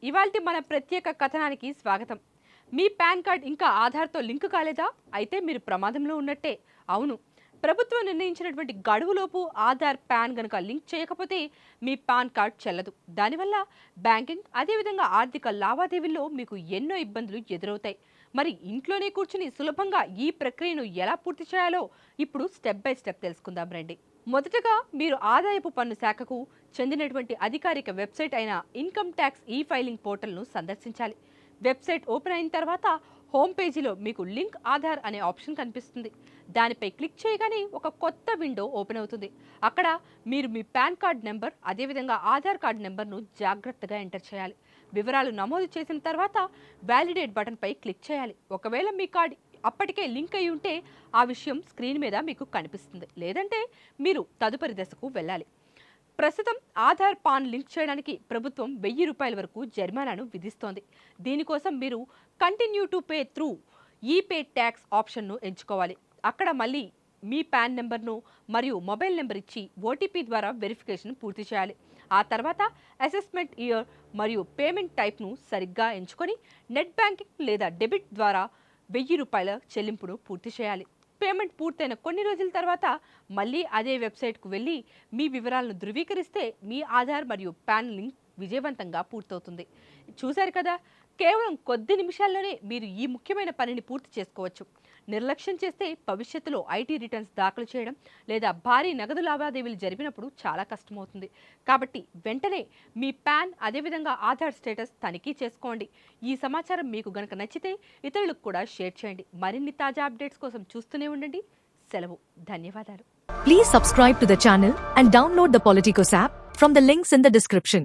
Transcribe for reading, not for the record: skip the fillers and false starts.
ఇవాల్టి మన ప్రత్యేక కథనానికి స్వాగతం. మీ పాన్ కార్డ్ ఇంకా ఆధార్తో లింక్ కాలేదా? అయితే మీరు ప్రమాదంలో ఉన్నట్టే. అవును, ప్రభుత్వం నిర్ణయించినటువంటి గడువులోపు ఆధార్ పాన్ గనుక లింక్ చేయకపోతే మీ పాన్ కార్డ్ చెల్లదు. దానివల్ల బ్యాంకింగ్ అదేవిధంగా ఆర్థిక లావాదేవీల్లో మీకు ఎన్నో ఇబ్బందులు ఎదురవుతాయి. మరి ఇంట్లోనే కూర్చుని సులభంగా ఈ ప్రక్రియను ఎలా పూర్తి చేయాలో ఇప్పుడు స్టెప్ బై స్టెప్ తెలుసుకుందాం రండి. మొదటగా మీరు ఆదాయపు పన్ను శాఖకు చెందినటువంటి అధికారిక వెబ్సైట్ అయిన ఇన్కమ్ ట్యాక్స్ ఈ ఫైలింగ్ పోర్టల్ను సందర్శించాలి. వెబ్సైట్ ఓపెన్ అయిన తర్వాత హోమ్ పేజీలో మీకు లింక్ ఆధార్ అనే ఆప్షన్ కనిపిస్తుంది. దానిపై క్లిక్ చేయగానే ఒక కొత్త విండో ఓపెన్ అవుతుంది. అక్కడ మీరు మీ పాన్ కార్డ్ నెంబర్ అదేవిధంగా ఆధార్ కార్డ్ నెంబర్ను జాగ్రత్తగా ఎంటర్ చేయాలి. వివరాలు నమోదు చేసిన తర్వాత వ్యాలిడేట్ బటన్పై క్లిక్ చేయాలి. ఒకవేళ మీ కార్డ్ అప్పటికే లింక్ అయి ఉంటే ఆ విషయం స్క్రీన్ మీద మీకు కనిపిస్తుంది. లేదంటే మీరు తదుపరి దశకు వెళ్ళాలి. ప్రస్తుతం ఆధార్ పాన్ లింక్ చేయడానికి ప్రభుత్వం 1000 రూపాయల వరకు జరిమానాను విధిస్తోంది. దీనికోసం మీరు continue to pay through e pay tax ఆప్షన్ను ఎంచుకోవాలి. అక్కడ మళ్ళీ మీ పాన్ నెంబర్ను మరియు మొబైల్ నెంబర్ ఇచ్చి ఓటీపీ ద్వారా వెరిఫికేషన్ పూర్తి చేయాలి. ఆ తర్వాత అసెస్మెంట్ ఇయర్ మరియు పేమెంట్ టైప్ను సరిగ్గా ఎంచుకొని నెట్ బ్యాంకింగ్ లేదా డెబిట్ ద్వారా 1000 రూపాయల చెల్లింపును పూర్తి చేయాలి. పేమెంట్ పూర్తయిన కొన్ని రోజుల తర్వాత మళ్ళీ అదే వెబ్సైట్కు వెళ్ళి మీ వివరాలను ధృవీకరిస్తే మీ ఆధార్ మరియు పాన్ లింక్ విజయవంతంగా పూర్తవుతుంది. చూశారు కదా, కేవలం కొద్ది నిమిషాల్లోనే మీరు ఈ ముఖ్యమైన పనిని పూర్తి చేసుకోవచ్చు. నిర్లక్ష్యం చేస్తే భవిష్యత్తులో ఐటీ రిటర్న్స్ దాఖలు చేయడం లేదా భారీ నగదు లావాదేవీలు జరిపినప్పుడు చాలా కష్టమవుతుంది. కాబట్టి వెంటనే మీ పాన్ అదేవిధంగా ఆధార్ స్టేటస్ తనిఖీ చేసుకోండి. ఈ సమాచారం మీకు గనక నచ్చితే ఇతరులకు కూడా షేర్ చేయండి. మరిన్ని తాజా అప్డేట్స్ కోసం చూస్తూనే ఉండండి. సెలవు. ధన్యవాదాలు. Please subscribe to the channel and download the Politicos app from the links in the description.